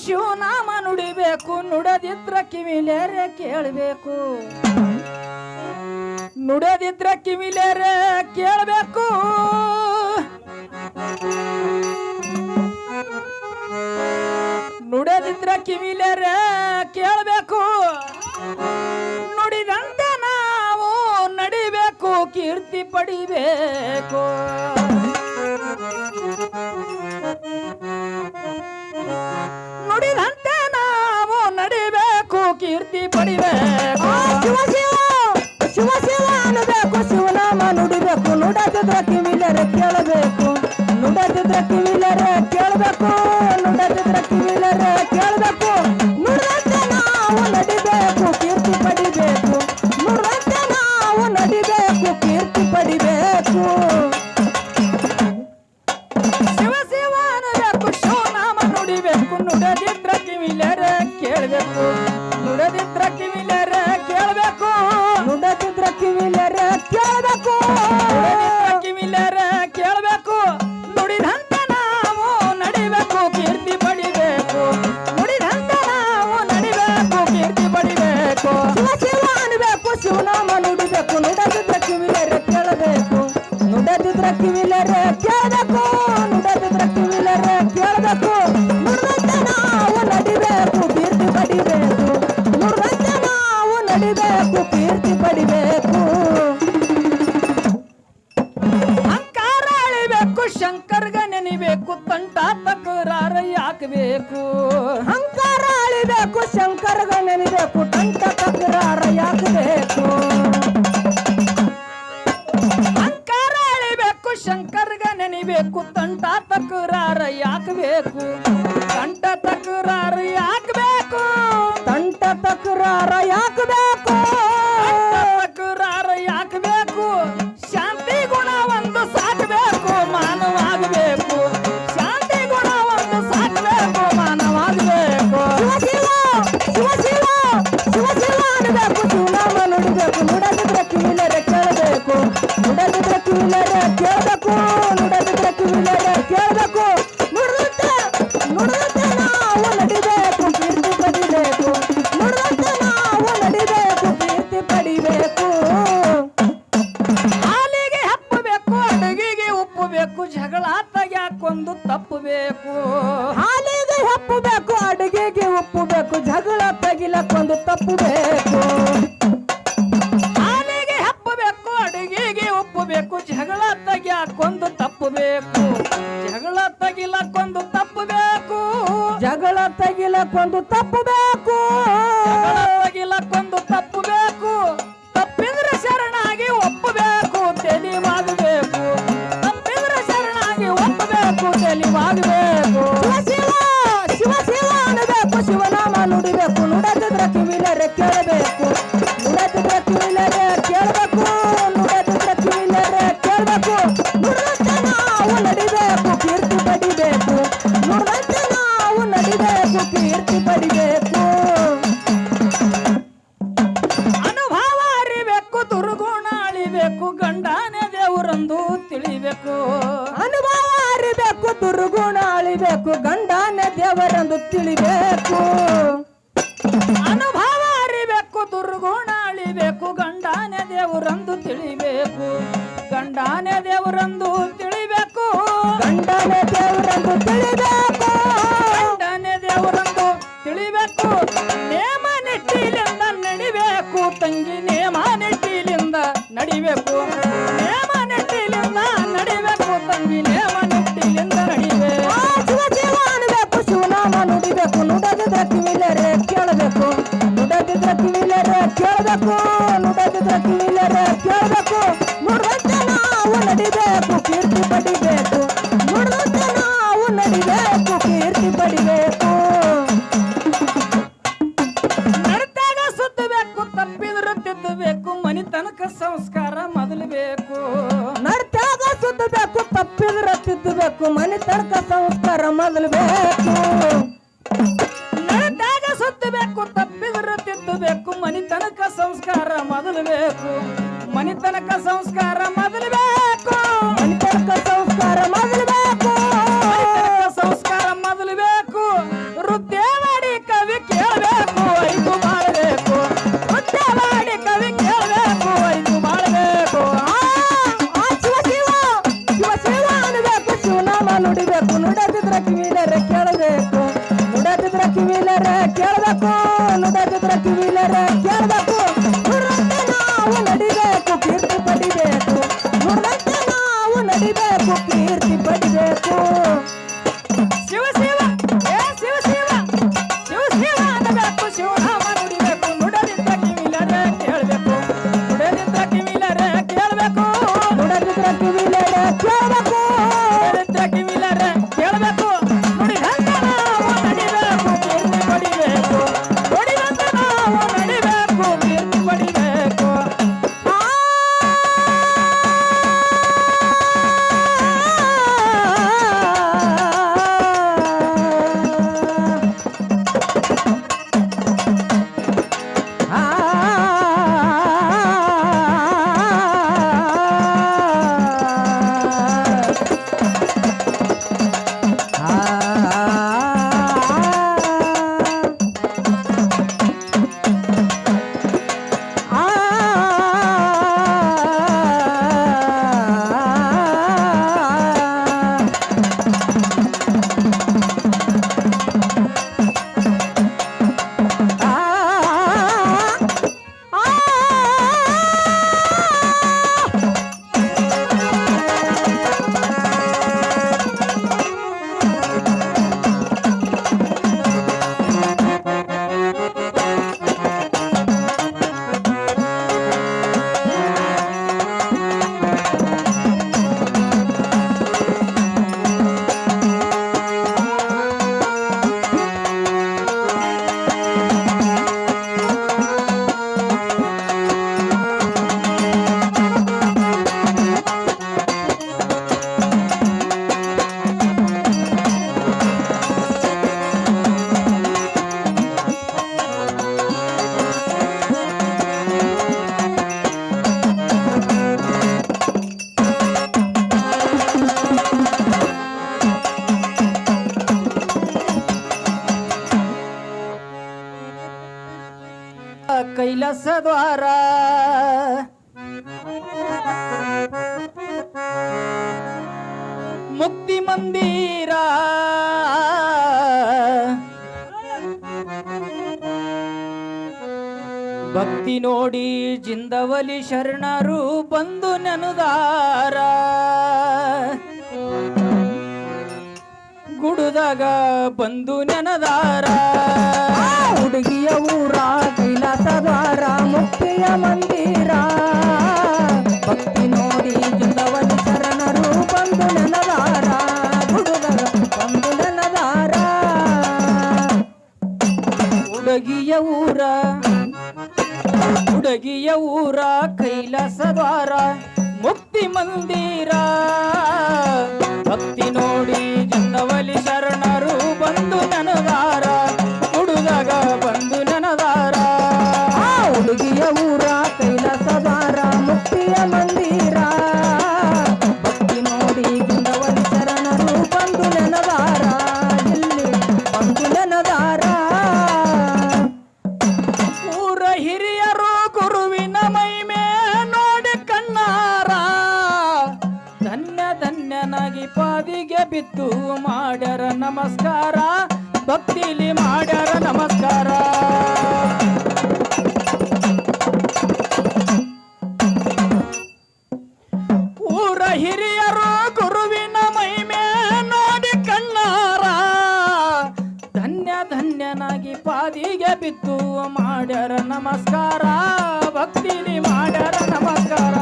ಶಿವನಾಮ ನುಡಿಬೇಕು ನುಡದಿದ್ರ ಕಿವಿಲೇರೆ ಕೇಳಬೇಕು ನುಡದಿದ್ರ ಕಿವಿಲೇರೆ ಕೇಳಬೇಕು ನುಡದಿದ್ರ ಕಿವಿಲೇರೆ ಕೇಳಬೇಕು ನುಡಿದಂತೆ ನಾವು ನಡಿಬೇಕು ಕೀರ್ತಿ ಪಡಿಬೇಕು ನುಡಿದಂತೆ ನಾವು ನಡಿಬೇಕು ಕೀರ್ತಿ ಪಡಿಬೇಕು ಶಿವ ಶಿವ ಶಿವ ಶಿವ ಅನ್ನಬೇಕು ಶಿವನಾಮ ನುಡಿಬೇಕು ನುಡದಿದ್ರ ಕಿವಿಲರೆ ಕೇಳಬೇಕು ನುಡದಿದ್ರ ಕಿವಿಲರೆ ಕೇಳಬೇಕು ನುಡದಿದ್ರ ಕಿವಿಲರೆ ಕೇಳಬೇಕು ನುಡಿದಂತೆ ನಾವು ನಡಿಬೇಕು ಕೀರ್ತಿ ಪಡಿಬೇಕು ನುಡಿದಂತೆ ನಾವು ನಡಿಬೇಕು ಕೀರ್ತಿ ಪಡಿಬೇಕು ಶಿವ ಶಿವ ಅನ್ನಬೇಕು ಶಿವನಾಮ ನುಡಿಬೇಕು ನುಡದಿದ್ರ ಕಿವಿಲರೆ ಕೇಳಬೇಕು ನುಡದಿದ್ರ ಕಿವಿಲರೆ ಕೇಳಬೇಕು ನುಡದಿದ್ರ ಕಿವಿಲರೆ ಕೇಳಬೇಕು ಕಿವಿಲರೆ ಕೇಳಬೇಕು ನುಡಿದಂತೆ ನಾವು ನಡಿಬೇಕು ಕೀರ್ತಿ ಪಡಿಬೇಕು ನುಡಿದಂತೆ ನಾವು ನಡಿಬೇಕು ಕೀರ್ತಿ ಪಡಿಬೇಕು ಶಿವ ಶಿವ ಅನ್ನಬೇಕು ಶಿವನಾಮ ನುಡಿಬೇಕು ನುಡದಿದ್ರ ಕಿವಿಲರೆ ಕೇಳಬೇಕು ನುಡದಿದ್ರ ಕಿವಿಲರೆ ಕೇಳಬೇಕು ನುಡದಿದ್ರ ಕಿವಿಲರೆ ಕೇಳಬೇಕು ನುಡಿದಂತೆ ನಾವು ನಡಿಬೇಕು ಕೀರ್ತಿ ಪಡಿಬೇಕು ನುಡಿದಂತೆ ನಾವು ನಡಿಬೇಕು ಕೀರ್ತಿ ಪಡಿಬೇಕು ಅಂಕಾರ ಅಳಿಬೇಕು ಶಂಕರ್ಗ ನೆನಿಬೇಕು ತಂಟ ತಕರಾರ ಯಾಕಬೇಕು ಅಹಂಕಾರ ಅಳಿಬೇಕು ಶಂಕರ್ಗ ನೆನಿಬೇಕು ತಂಟ ತಕರಾರ ಯಾಕಬೇಕು ಅಂಕಾರ ಅಳಿಬೇಕು ಶಂಕರ್ಗ ನೆನಿಬೇಕು ತಂಟ ತಕರಾರ ಯಾಕಬೇಕು ತಂಟ ತಕರಾರ ಯಾಕಬೇಕು ತಂಟ ತಕರಾರ ಯಾಕಬೇಕು ತಕರಾರ ಯಾಕಬೇಕು ಶಾಂತಿ ಗುಣ ಒಂದು ಸಾಕಬೇಕು ಮಾನವಾಗಬೇಕು ಶಾಂತಿ ಗುಣ ಒಂದು ಸಾಕಬೇಕು ಮಾನವಾಗಬೇಕು ಶಿವ ಶಿವ ಶಿವ ಶಿವ ಶಿವ ಶಿವ ಅನ್ನಬೇಕು ಶಿವನಾಮ ನುಡಿಬೇಕು ನುಡದಿದ್ರ ಕಿವಿಲರೆ ಕೇಳಬೇಕು ನುಡದಿದ್ರ ಕಿವಿಲರೆ ಕೇಳಬೇಕು ನುಡದಿದ್ರ ಕಿವಿಲರೆ ಕೇಳಬೇಕು ನುಡಿದಂತೆ ನಾವು ನಡಿಬೇಕು ಕೀರ್ತಿ ಪಡಿಬೇಕು ನುಡಿದಂತೆ ನಾವು ನಡಿಬೇಕು ಕೀರ್ತಿ ಪಡಿಬೇಕು ಹಾಲಿಗೆ ಹಪ್ಪಬೇಕು ಅಡುಗೆಗೆ ಉಪ್ಪು ಬೇಕು ಜಗಳ ತಗ್ಯಾಕೊಂದು ತಪ್ಪಬೇಕು ಹಾಲಿಗೆ ಹೆಪ್ಪು ಬೇಕು ಅಡುಗೆಗೆ ಉಪ್ಪು ಬೇಕು ಜಗಳ ತಗಿಲಕ್ಕೊಂದು ತಪ್ಪು ಬೇಕು ಹಾಲಿಗೆ ಹಪ್ಪಬೇಕು ಅಡುಗೆಗೆ ಉಪ್ಪು ಬೇಕು ಜಗಳ ತಗ್ಯಾಕೊಂದು ತಪ್ಪಬೇಕು ಜಗಳ ತಗಿಲಕ್ಕೊಂದು ತಪ್ಪಬೇಕು ಜಗಳ ತಗಿಲಕ್ಕೊಂದು ತಪ್ಪು ಬೇಕು ಜಗಳ ತಗಿಲಕ್ಕೊಂದು ತಪ್ಪಬೇಕು ತಪ್ಪಿದ್ರೆ ಶರಣಾಗಿ ಒಪ್ಪಬೇಕು ತಿಳಿವಾಗಬೇಕು ತಪ್ಪಿದ್ರೆ ಶರಣಾಗಿ ಒಪ್ಪಬೇಕು ತಿಳಿವಾಗಬೇಕು ಶಿವ ಶಿವ ಶಿವ ಶಿವ ಅನ್ನಬೇಕು ಶಿವನಾಮ ನುಡಿಬೇಕು ನುಡದಿದ್ರ ಕಿವಿಲರೆ ಕೇಳಬೇಕು ನುಡದಿದ್ರ ಕಿವಿಲರೆ ಕೇಳಬೇಕು ನುಡದಿದ್ರ ಕಿವಿಲರೆ ಕೇಳಬೇಕು ನುಡಿದಂತೆ ನಾವು ನಡಿಬೇಕು ಕೀರ್ತಿ ಪಡಿಬೇಕು ನುಡಿದಂತೆ ನಾವು ನಡಿಬೇಕು ಕೀರ್ತಿ ಪಡಿಬೇಕು ಅನುಭವ ಅರಿಬೇಕು ದುರ್ಗುಣ ಅಳಿಬೇಕು ಗಂಡನೇ ದೇವರಂದು ತಿಳಿಬೇಕು ಅನುಭವ ಅರಿಬೇಕು ದುರ್ಗುಣ ಅಳಿಬೇಕು ಗಂಡನೇ ದೇವರೆಂದು ತಿಳಿಬೇಕು ಅನುಭವ ಅರಿಬೇಕು ದುರ್ಗುಣ ಅಳಿಬೇಕು ಗಂಡನೇ ದೇವರಂದು ತಿಳಿಬೇಕು ಗಂಡನೇ ದೇವರಂದು ತಿಳಿಬೇಕು ಗಂಡನೇ ದೇವರೆಂದು ತಿಳಿಬೇಕು ಗಂಡನೇ ದೇವರಂದು ತಿಳಿಬೇಕು ನೇಮ ನೆಟ್ಟಿಲಿಂದ ನಡಿಬೇಕು ತಂಗಿ ನೇಮ ನೆಟ್ಟಿಲಿಂದ ನಡಿಬೇಕು ನೇಮ ನೆಟ್ಟಿಲಿಂದ ನಡಿಬೇಕು ತಂಗಿ ನೇಮ ನೆಟ್ಟಿಲಿಂದ ನಡಿಬೇಕು ಶಿವ ಶಿವ ಅನ್ನಬೇಕು ಶಿವನಾಮ ನುಡಿಬೇಕು ನುಡದಿದ್ರ ಕಿವಿಲರೆ ಕೇಳಬೇಕು ನುಡದಿದ್ರ ಕಿವಿಲರೆ ಕೇಳಬೇಕು ನುಡದಿದ್ರ ಕಿವಿಲರೆ ಕೇಳಬೇಕು ನುಡಿದಂತೆ ನಾವು ನಡಿಬೇಕು ಕೀರ್ತಿ ಪಡಿಬೇಕು ನುಡಿದಂತೆ ನಾವು ನಡಿಬೇಕು ಕೀರ್ತಿ ಪಡಿಬೇಕು ನಡತಾಗ ಸುತ್ತಬೇಕು ತಪ್ಪಿದ್ರು ತಿದ್ದಬೇಕು ಮನಿ ತನಕ ಸಂಸ್ಕಾರ ಮೊದಲು ಬೇಕು ನಡ್ತ್ಯಾಗ ಸುತ್ತಬೇಕು ತಪ್ಪಿದ್ರ ತಿದ್ದಬೇಕು ಮನೆ ತನಕ ಸಂಸ್ಕಾರ ಮೊದಲು ಬೇಕು ನಡತಾಗ ಸುತ್ತಬೇಕು ತಪ್ಪಿದ್ರು ತಿದ್ದಬೇಕು ಮನಿ ತನಕ ಸಂಸ್ಕಾರ ಮೊದಲು ಬೇಕು ಮನಿ ತನಕ ಸಂಸ್ಕಾರ ಮೊದಲು ಬೇಕು ಮನೆ ತನಕ ಸಂಸ್ಕಾರ ಮೊದಲು ಬೇಕು ಮನಿ ತನಕ ಸಂಸ್ಕಾರ ಮೊದಲು ಬೇಕು ವೃದ್ಧೇ ಕೇಳಬೇಕು ನುಡದಿದ್ರೆ ಕಿವಿಲರೆ ಕೇಳಬೇಕು ನುಡಂತೆ ನಾವು ನಡಿಬೇಕು ಕೀರ್ತಿ ಪಡಿಬೇಕು ನುಡಂತೆ ನಾವು ನಡಿಬೇಕು ಕೀರ್ತಿ ಪಡಿಬೇಕು ಶಿವ ಶಿವ ಏ ಶಿವ ಶಿವ ಶಿವ ಶಿವ ಅನ್ನಬೇಕು ಶಿವನಾಮ ನುಡಿಬೇಕು ನುಡದಿದ್ದ ಕಿವಿಲರೆ ಕೇಳಬೇಕು ನುಡದಿದ್ದ ಕಿವಿಲರೆ ಕೇಳಬೇಕು ನುಡದಿದ್ರೆ ಕಿವಿಲರೆ ಕೇಳಬೇಕು ನುಡದಿದ್ದ ಕಿವಿಲರೆ ಕೇಳಬೇಕು ನುಡಿದಂತ ನಾವು ನಡಿಬೇಕು ಕೀರ್ತಿ ಪಡಿಬೇಕು ನುಡಿದಂತ ನಾವು ನಡಿಬೇಕು ಕೀರ್ತಿ ಪಡಿಬೇಕು ಕೈಲಾಸ ದ್ವಾರ ಮುಕ್ತಿ ಮಂದಿರ ಭಕ್ತಿ ನೋಡಿ ಜಿಂದವಲಿ ಶರಣರು ಬಂದು ನೆನುದಾರ ಗುಡುದಾಗ ಬಂದು ನೆನದಾರ ಹುಡುಗಿಯ ಊರ ಕೈಲಾಸ ದ್ವಾರ ಮುಕ್ತಿಯ ಮಂದಿರ ಭಕ್ತಿ ನೋಡಿ ಜಿಂದವಲಿ ಶರಣರು ಬಂದು ನೆನದಾರ ಹುಡುಗರ ಬಂದು ನೆನದಾರ ಹುಡುಗಿಯ ಊರ ಕೈಲಾಸ ದ್ವಾರ ಮುಕ್ತಿ ಮಂದಿರ ಭಕ್ತಿ ನೋಡಿ ಜಿಂದವಲಿ ಶರಣರು ಬಂದು ನೆನದಾರ ಹುಡುದಾಗ ಬಂದು ನೆನದಾರ ಹುಡುಗಿಯ ಊರ ಕೈಲಾಸ ದ್ವಾರ ಮುಕ್ತಿಯ ಮಂದಿರ ಭಕ್ತಿ ನೋಡಿ ಜಿಂದವಲಿ ಶರಣರು ಬಂದು ನೆನದಾರ ಇಲ್ಲಿ ಬಂದು ನೆನದಾರ ಊರ ಹಿರಿಯರು ಗುರುವಿನ ಮೈಮೆ ನೋಡಿ ಕಣ್ಣಾರ ಧನ್ಯ ಧನ್ಯನಾಗಿ ಪಾದಿಗೆ ಬಿದ್ದು ಮಾಡ್ಯಾರ ನಮಸ್ಕಾರ ಭಕ್ತಿಲಿ ಮಾಡ್ಯಾರ ನಮಸ್ಕಾರ ಊರ ಹಿರಿಯರು ಗುರುವಿನ ಮೈಮೆ ನೋಡಿ ಕಣ್ಣಾರ ಧನ್ಯ ಧನ್ಯನಾಗಿ ಪಾದಿಗೆ ಬಿದ್ದು ಮಾಡ್ಯಾರ ನಮಸ್ಕಾರ ಭಕ್ತಿಲಿ ಮಾಡ್ಯಾರ ನಮಸ್ಕಾರ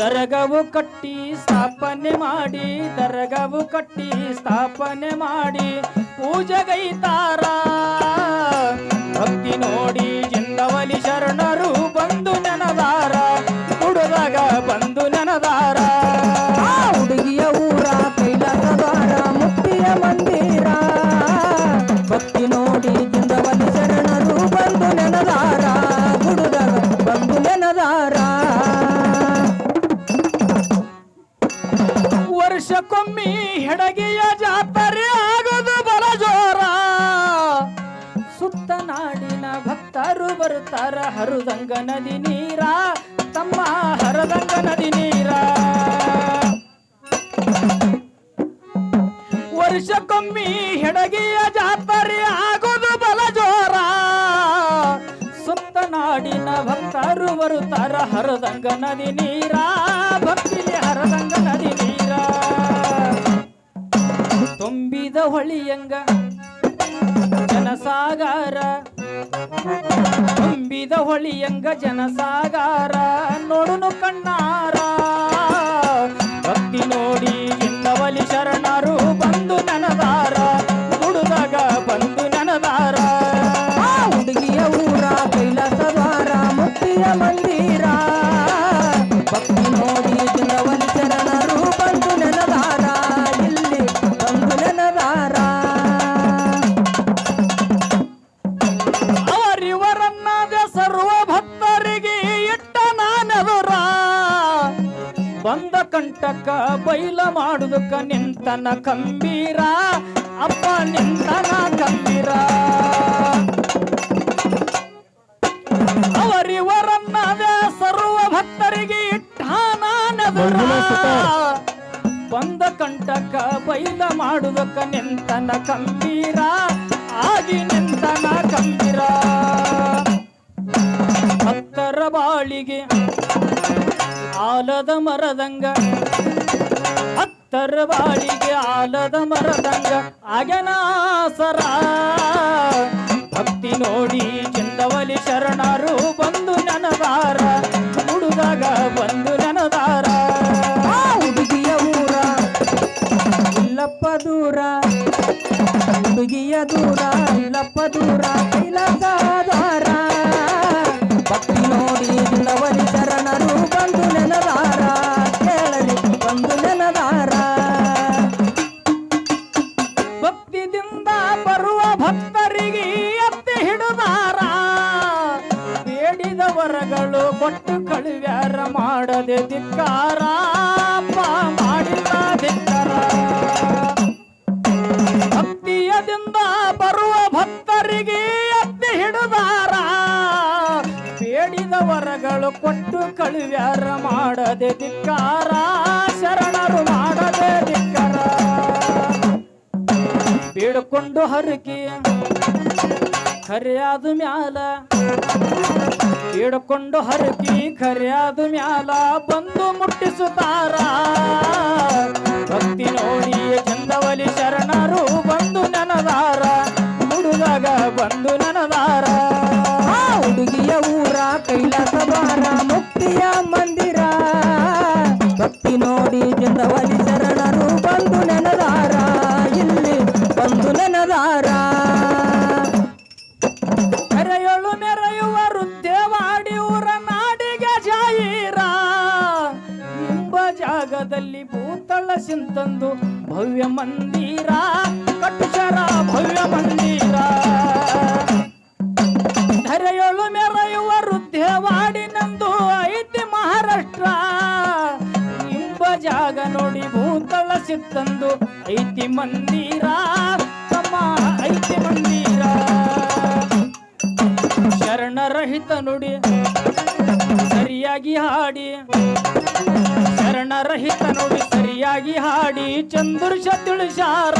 ದರಗವು ಕಟ್ಟಿ ಸ್ಥಾಪನೆ ಮಾಡಿ ದರಗವು ಕಟ್ಟಿ ಸ್ಥಾಪನೆ ಮಾಡಿ ಪೂಜೆಗೈತಾರ ಭಕ್ತಿ ನೋಡಿ ಜಿಂದವಲಿ ಶರಣರು ಬಂದು ನೆನದಾರ ಹುಡುದಾಗ ಬಂದು ನೆನದಾರ ಹುಡುಗಿಯ ಊರ ಕೈಲಾಸ ದ್ವಾರ ಮುಕ್ತಿಯ ಮಂದಿರ ಭಕ್ತಿ ನೋಡಿ ಜಿಂದವಲಿ ಶರಣರು ಬಂದು ನೆನದಾರ ಹುಡುಗರ ಬಂದು ನೆನದಾರ ವರ್ಷಕ್ಕೊಮ್ಮಿ ಹೆಡಗಿಯ ಜಾತ್ರೆ ಆಗೋದು ಬಲ ಜೋರ ಸುತ್ತ ನಾಡಿನ ಭಕ್ತರು ಬರುತ್ತಾರ ಹರದಂಗ ನದಿ ನೀರ ತಮ್ಮ ಹರದಂಗ ನದಿ ನೀರ ವರ್ಷಕ್ಕೊಮ್ಮಿ ಹೆಡಗಿಯ ಜಾತ್ರೆ ಆಗುದು ಬಲ ಜೋರ ಸುತ್ತ ನಾಡಿನ ಭಕ್ತರು ಬರುತ್ತಾರ ಹರದಂಗ ನದಿ ನೀರ ಭಕ್ತಿಲಿ ಹರದಂಗ ನದಿ ನೀರ ತುಂಬಿದ ಹೊಳಿಯಂಗ ಜನಸಾಗರ ತುಂಬಿದ ಹೊಳಿಯಂಗ ಜನಸಾಗರ ನೋಡುನು ಕಣ್ಣಾರ ಭಕ್ತಿ ನೋಡಿ ಇಂದವಲಿ ಶರಣರು ಬಂದು ನನದಾರ ದುಡುದಾಗ ಬಂದು ನನದಾರ ಹುಡುಗಿಯ ಊರ ಕೈಲಾಸವಾರ ಮುಕ್ತಿಯ ಮಂದಿರ ಭಕ್ತಿ ನೋಡಿ ಇಂದವಲಿ ಶರಣರು ಬಂದು ನನದಾರ ಇಲ್ಲಿ ಬಂದು ನನದಾರ ಸರ್ವ ಭಕ್ತರಿಗೆ ಇಟ್ಟ ನಾನೆದುರ ಬಂದ ಕಂಟಕ ಬೈಲ ಮಾಡುದಕ್ಕ ನಿಂತನ ಕಂಬೀರ ಅಪ್ಪ ನಿಂತನ ಕಂಬೀರ ಅವರಿವರನ್ನದ ಸರ್ವ ಭಕ್ತರಿಗೆ ಇಟ್ಟ ನಾನೆದುರ ಬಂದ ಕಂಟಕ ಬೈಲ ಮಾಡುದಕ್ಕ ನಿಂತನ ಕಂಬೀರ ಆಗಿ ನಿಂತನ ಕಂಬೀರ ಭಕ್ತರ ಬಾಳಿಗೆ ಆಲದ ಮರದಂಗ ಭಕ್ತರ ಬಾಳಿಗೆ ಆಲದ ಮರದಂಗ ಆಗನಾಸರ ಭಕ್ತಿ ನೋಡಿ ಚಂದವಲಿ ಶರಣರು ಬಂದು ನನದಾರ ಹುಡುದಾಗ ಬಂದು ನನದಾರ ಹುಡುಗಿಯ ಊರ ಇಲ್ಲಪ್ಪ ದೂರ ಹುಡುಗಿಯ ದೂರ ಇಲ್ಲಪ್ಪ ದೂರ ಕೈಲಾಸದಾರ ಭಕ್ತಿ ನೋಡಿ ಇಂದವಲಿ ಶರಣರು ಬಂದು ನೆನದಾರ ಕೇಳಲಿ ಬಂದು ನೆನದಾರ ಭಕ್ತಿದಿಂದ ಬರುವ ಭಕ್ತರಿಗೆ ಎತ್ತಿ ಹಿಡುದಾರ ಬೇಡಿದ ವರಗಳು ಕೊಟ್ಟು ಕಳುವ್ಯಾರ ಮಾಡದೆ ಧಿಕ್ಕಾರ ಮಾಡಿಲ್ಲ ಧಿಕ್ಕಾರ ಭಕ್ತಿಯದಿಂದ ಬರುವ ಭಕ್ತರಿಗೆ ಎತ್ತಿ ಹಿಡುದಾರ ಬೇಡಿದ ವರಗಳು ಕೊಟ್ಟು ಕಳುವ್ಯಾರ ಮಾಡದೆ ಧಿಕ್ಕಾರ ಶರಣರು ಮಾಡದೆ ಧಿಕ್ಕಾರ ಬೇಡಿಕೊಂಡು ಹರಕೆ ಖರೆಯಾದ ಮ್ಯಾಲ ಬೇಡಿಕೊಂಡು ಹರಕೆ ಖರೆಯಾದ ಮ್ಯಾಲ ಬಂದು ಮುಟ್ಟಿಸುತ್ತಾರ ಭಕ್ತಿ ನೋಡಿ ಚಂದವಲಿ ಶರಣರು ಬಂದು ನನದಾರ ಹುಡುಗಾಗ ಬಂದು ನನದಾರ ಹುಡುಗಿಯ ಊರ ಕೈಲಾಸವಾರ ಮುಕ್ತಿಯ ಮಂದಿರ ಭಕ್ತಿ ನೋಡಿ ಚಂದವಲಿ ಶರಣರು ಬಂದು ನೆನದಾರ ಇಲ್ಲಿ ಬಂದು ನೆನದಾರ ಕರೆಯೊಳು ಮೆರೆಯುವ ವೃದ್ಧವಾಡಿ ಊರ ನಾಡಿಗೆ ಜಾಯಿರ ಎಂಬ ಜಾಗದಲ್ಲಿ ಭೂತಳ ಸಿಂತಂದು ಭವ್ಯ ಮಂದಿರ ಕಟ್ಟುಶರ ಭವ್ಯ ಮಂದಿರ ಧರೆಯೊಳು ಮೆರೆಯುವ ವೃದ್ಧವಾಡಿನಂದು ಐತಿ ಮಹಾರಾಷ್ಟ್ರ ಎಂಬ ಜಾಗ ನೋಡಿ ಭೂತಳ ಸಿತ್ತಂದು ಐತಿ ಮಂದಿರ ತಮ್ಮ ಐತಿ ಮಂದಿರ ಶರಣರಹಿತ ನುಡಿ ಸರಿಯಾಗಿ ಹಾಡಿ ಶರಣರಹಿತ ನುಡಿ ಸರಿಯಾಗಿ ಹಾಡಿ ಚಂದುರ್ಷ ತಿಳಿಸಾರ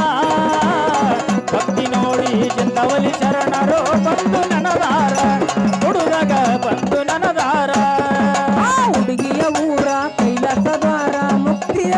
ಭಕ್ತಿ ನೋಡಿ ಚಂದವಲಿ ಶರಣರು ಬಂದು ನನದಾರ ಹುಡುಗ ಬಂದು ನನದಾರ ಹುಡುಗಿಯ ಊರ ಕೈಲಾಸವಾರ ಮುಕ್ತಿಯ